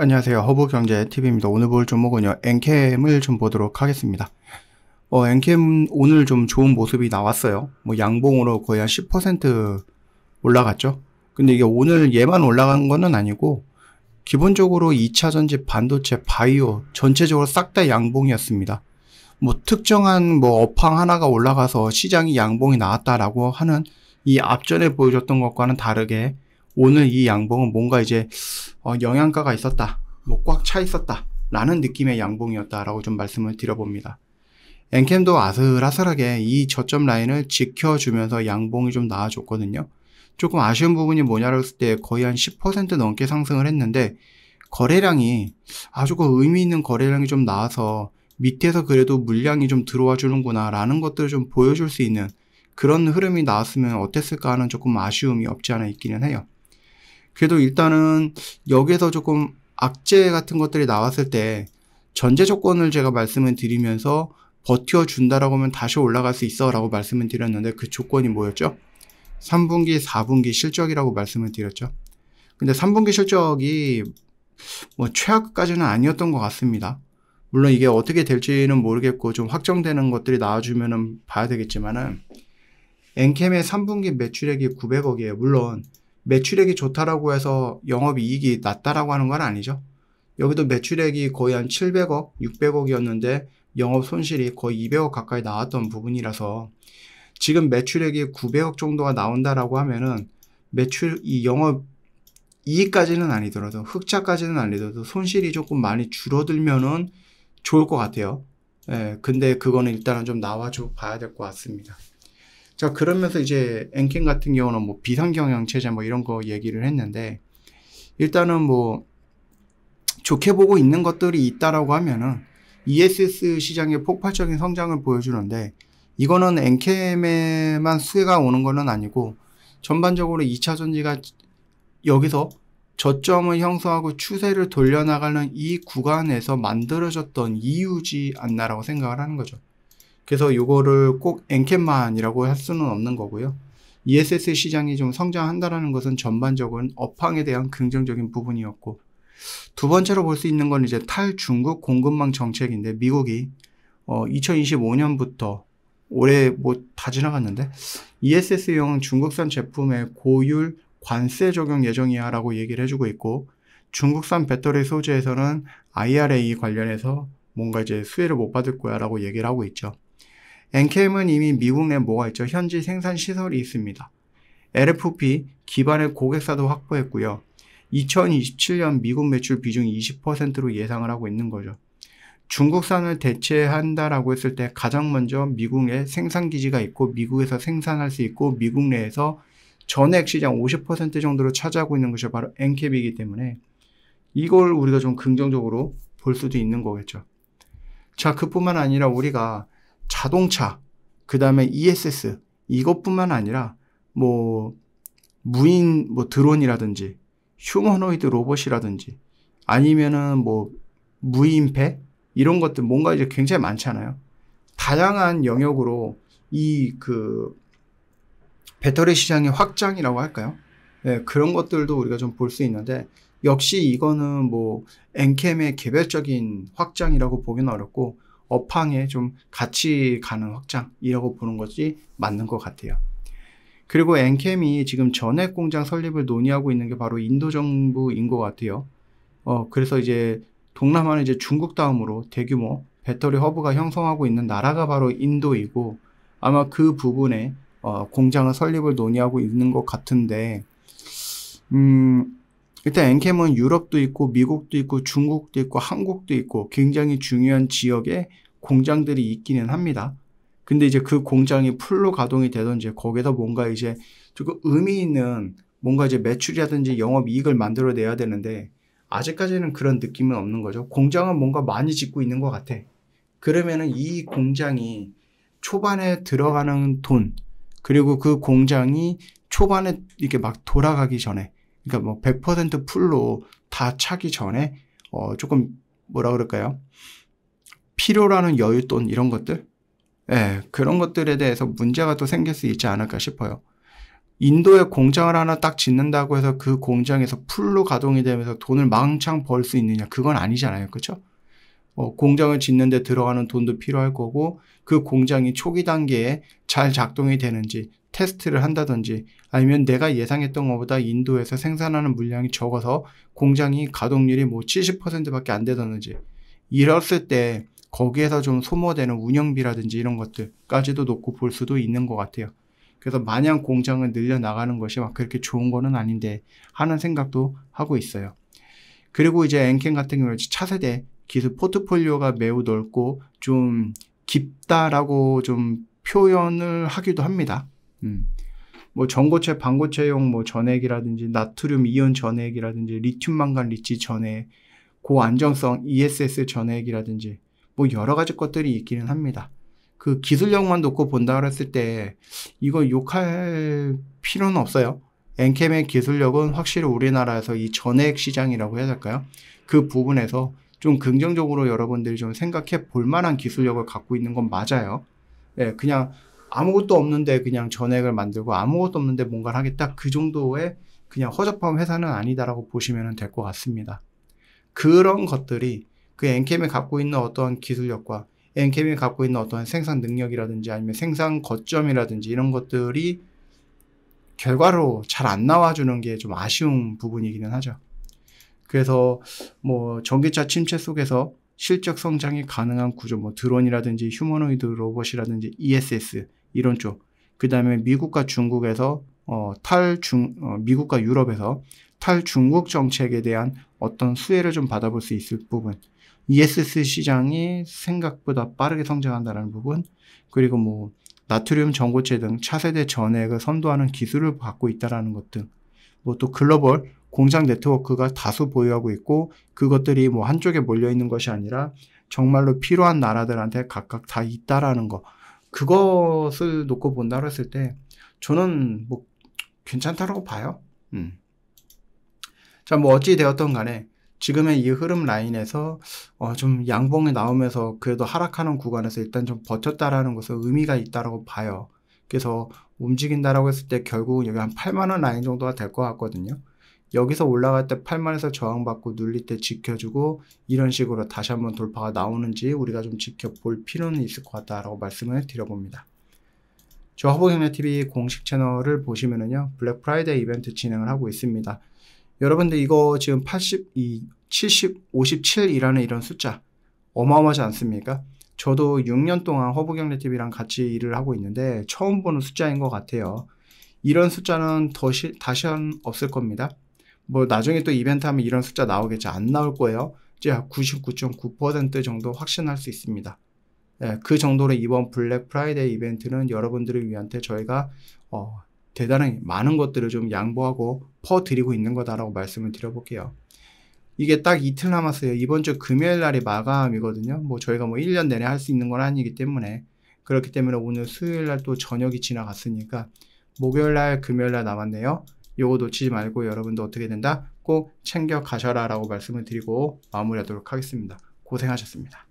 안녕하세요. 허브경제TV입니다. 오늘 볼 종목은요, 엔캠을 좀 보도록 하겠습니다. 엔캠 오늘 좀 좋은 모습이 나왔어요. 양봉으로 거의 한 10% 올라갔죠. 근데 이게 오늘 얘만 올라간 거는 아니고, 기본적으로 2차전지, 반도체, 바이오, 전체적으로 싹 다 양봉이었습니다. 특정한 업황 하나가 올라가서 시장이 양봉이 나왔다라고 하는 이 앞전에 보여줬던 것과는 다르게 오늘 이 양봉은 뭔가 이제 영양가가 있었다, 꽉 차 있었다 라는 느낌의 양봉이었다라고 좀 말씀을 드려봅니다. 엔캠도 아슬아슬하게 이 저점 라인을 지켜주면서 양봉이 좀 나와줬거든요. 조금 아쉬운 부분이 뭐냐고 했을 때 거의 한 10% 넘게 상승을 했는데, 거래량이 아주 의미 있는 거래량이 좀 나와서 밑에서 그래도 물량이 좀 들어와 주는구나 라는 것들을 좀 보여줄 수 있는 그런 흐름이 나왔으면 어땠을까 하는 조금 아쉬움이 없지 않아 있기는 해요. 그래도 일단은 여기에서 조금 악재 같은 것들이 나왔을 때 전제 조건을 제가 말씀을 드리면서 버텨준다라고 하면 다시 올라갈 수 있어 라고 말씀을 드렸는데, 그 조건이 뭐였죠? 3분기, 4분기 실적이라고 말씀을 드렸죠. 근데 3분기 실적이 최악까지는 아니었던 것 같습니다. 물론 이게 어떻게 될지는 모르겠고 좀 확정되는 것들이 나와주면은 봐야 되겠지만은, 엔캠의 3분기 매출액이 900억이에요. 물론 매출액이 좋다라고 해서 영업이익이 낮다라고 하는 건 아니죠. 여기도 매출액이 거의 한 700억, 600억이었는데 영업 손실이 거의 200억 가까이 나왔던 부분이라서, 지금 매출액이 900억 정도가 나온다라고 하면은 이 영업 이익까지는 아니더라도, 흑자까지는 아니더라도 손실이 조금 많이 줄어들면은 좋을 것 같아요. 근데 그거는 일단은 좀 나와줘 봐야 될 것 같습니다. 자, 그러면서 이제 엔캠 같은 경우는 비상경영체제 이런 거 얘기를 했는데, 일단은 좋게 보고 있는 것들이 있다라고 하면은 ESS 시장의 폭발적인 성장을 보여주는데, 이거는 엔캠에만 수혜가 오는 거는 아니고 전반적으로 2차전지가 여기서 저점을 형성하고 추세를 돌려나가는 이 구간에서 만들어졌던 이유지 않나라고 생각을 하는 거죠. 그래서 이거를 꼭 엔캠만이라고 할 수는 없는 거고요. ESS 시장이 좀 성장한다라는 것은 전반적으로 업황에 대한 긍정적인 부분이었고, 두 번째로 볼 수 있는 건 이제 탈중국 공급망 정책인데, 미국이 2025년부터 올해 다 지나갔는데 ESS용 중국산 제품에 고율 관세 적용 예정이야 라고 얘기를 해주고 있고, 중국산 배터리 소재에서는 IRA 관련해서 뭔가 이제 수혜를 못 받을 거야 라고 얘기를 하고 있죠. 엔캠은 이미 미국 내 뭐가 있죠? 현지 생산 시설이 있습니다. LFP 기반의 고객사도 확보했고요. 2027년 미국 매출 비중이 20%로 예상을 하고 있는 거죠. 중국산을 대체한다라고 했을 때 가장 먼저 미국 내 생산기지가 있고 미국에서 생산할 수 있고 미국 내에서 전액 시장 50% 정도로 차지하고 있는 것이 바로 엔캠이기 때문에 이걸 우리가 좀 긍정적으로 볼 수도 있는 거겠죠. 자, 그뿐만 아니라 우리가 자동차, 그 다음에 ESS 이것뿐만 아니라 무인 드론이라든지 휴머노이드 로봇이라든지 아니면은 무인배 이런 것들 뭔가 이제 굉장히 많잖아요. 다양한 영역으로 이 배터리 시장의 확장이라고 할까요? 네, 그런 것들도 우리가 좀 볼 수 있는데, 역시 이거는 엔캠의 개별적인 확장이라고 보기는 어렵고 업황에 좀 같이 가는 확장이라고 보는 것이 맞는 것 같아요. 그리고 엔캠이 지금 전액 공장 설립을 논의하고 있는 게 바로 인도 정부인 것 같아요. 그래서 이제 동남아는 이제 중국 다음으로 대규모 배터리 허브가 형성하고 있는 나라가 바로 인도이고, 아마 그 부분에 공장을 설립을 논의하고 있는 것 같은데, 일단 엔캠은 유럽도 있고 미국도 있고 중국도 있고 한국도 있고 굉장히 중요한 지역에 공장들이 있기는 합니다. 근데 이제 그 공장이 풀로 가동이 되든지 거기서 뭔가 이제 조금 의미 있는 뭔가 이제 매출이라든지 영업 이익을 만들어내야 되는데, 아직까지는 그런 느낌은 없는 거죠. 공장은 뭔가 많이 짓고 있는 것 같아. 그러면은 이 공장이 초반에 들어가는 돈, 그리고 그 공장이 초반에 이렇게 막 돌아가기 전에, 그러니까 100% 풀로 다 차기 전에 조금 뭐라 그럴까요? 필요로 하는 여윳돈 이런 것들? 그런 것들에 대해서 문제가 또 생길 수 있지 않을까 싶어요. 인도에 공장을 하나 딱 짓는다고 해서 그 공장에서 풀로 가동이 되면서 돈을 망창 벌 수 있느냐? 그건 아니잖아요. 그렇죠? 공장을 짓는데 들어가는 돈도 필요할 거고 그 공장이 초기 단계에 잘 작동이 되는지 테스트를 한다든지 아니면 내가 예상했던 것보다 인도에서 생산하는 물량이 적어서 공장이 가동률이 뭐 70%밖에 안 되던지 이랬을 때 거기에서 좀 소모되는 운영비라든지 이런 것들까지도 놓고 볼 수도 있는 것 같아요. 그래서 마냥 공장을 늘려나가는 것이 막 그렇게 좋은 거는 아닌데 하는 생각도 하고 있어요. 그리고 이제 엔캠 같은 경우는 차세대 기술 포트폴리오가 매우 넓고 좀 깊다라고 좀 표현을 하기도 합니다. 뭐 전고체, 반고체용 뭐 전해기라든지 나트륨 이온 전해기라든지 리튬 망간 리치 전해, 고안정성 ESS 전해기라든지 뭐 여러 가지 것들이 있기는 합니다. 그 기술력만 놓고 본다 그랬을 때 이거 욕할 필요는 없어요. 엔캠의 기술력은 확실히 우리나라에서 이 전해액 시장이라고 해야 될까요? 그 부분에서 좀 긍정적으로 여러분들이 좀 생각해 볼 만한 기술력을 갖고 있는 건 맞아요. 예, 그냥 아무것도 없는데 그냥 전액을 만들고 아무것도 없는데 뭔가를 하겠다. 그 정도의 그냥 허접한 회사는 아니다라고 보시면 될 것 같습니다. 그런 것들이 그 엔캠이 갖고 있는 어떠한 기술력과 엔캠이 갖고 있는 어떠한 생산 능력이라든지 아니면 생산 거점이라든지 이런 것들이 결과로 잘 안 나와주는 게 좀 아쉬운 부분이기는 하죠. 그래서 뭐 전기차 침체 속에서 실적 성장이 가능한 구조, 뭐 드론이라든지 휴머노이드 로봇이라든지 ESS 이런 쪽, 그 다음에 미국과 중국에서 미국과 유럽에서 탈중국 정책에 대한 어떤 수혜를 좀 받아볼 수 있을 부분, ESS 시장이 생각보다 빠르게 성장한다는 부분, 그리고 뭐 나트륨 전고체 등 차세대 전해액을 선도하는 기술을 갖고 있다는 것 등, 뭐 또 글로벌 공장 네트워크가 다수 보유하고 있고 그것들이 뭐 한쪽에 몰려 있는 것이 아니라 정말로 필요한 나라들한테 각각 다 있다라는 거, 그것을 놓고 본다고 했을 때 저는 뭐 괜찮다라고 봐요. 자, 뭐 어찌 되었던 간에 지금의 이 흐름 라인에서 좀 양봉이 나오면서 그래도 하락하는 구간에서 일단 좀 버텼다라는 것은 의미가 있다라고 봐요. 그래서 움직인다라고 했을 때 결국은 여기 한 8만원 라인 정도가 될 것 같거든요. 여기서 올라갈 때 8만에서 저항받고 눌릴 때 지켜주고 이런 식으로 다시 한번 돌파가 나오는지 우리가 좀 지켜볼 필요는 있을 것 같다라고 말씀을 드려봅니다. 저 허브경제TV 공식 채널을 보시면은요, 블랙 프라이데이 이벤트 진행을 하고 있습니다. 여러분들 이거 지금 70, 57이라는 이런 숫자 어마어마하지 않습니까? 저도 6년 동안 허브경제TV랑 같이 일을 하고 있는데 처음 보는 숫자인 것 같아요. 이런 숫자는 다시는 없을 겁니다. 뭐 나중에 또 이벤트 하면 이런 숫자 나오겠지. 안 나올 거예요. 이제 99.9% 정도 확신할 수 있습니다. 예, 그 정도로 이번 블랙 프라이데이 이벤트는 여러분들을 위한테 저희가 대단히 많은 것들을 좀 양보하고 퍼드리고 있는 거다라고 말씀을 드려볼게요. 이게 딱 이틀 남았어요. 이번 주 금요일 날이 마감이거든요. 뭐 저희가 뭐 1년 내내 할 수 있는 건 아니기 때문에, 그렇기 때문에 오늘 수요일 날 또 저녁이 지나갔으니까 목요일 날 금요일 날 남았네요. 요거 놓치지 말고 여러분도 어떻게 된다? 꼭 챙겨 가셔라 라고 말씀을 드리고 마무리하도록 하겠습니다. 고생하셨습니다.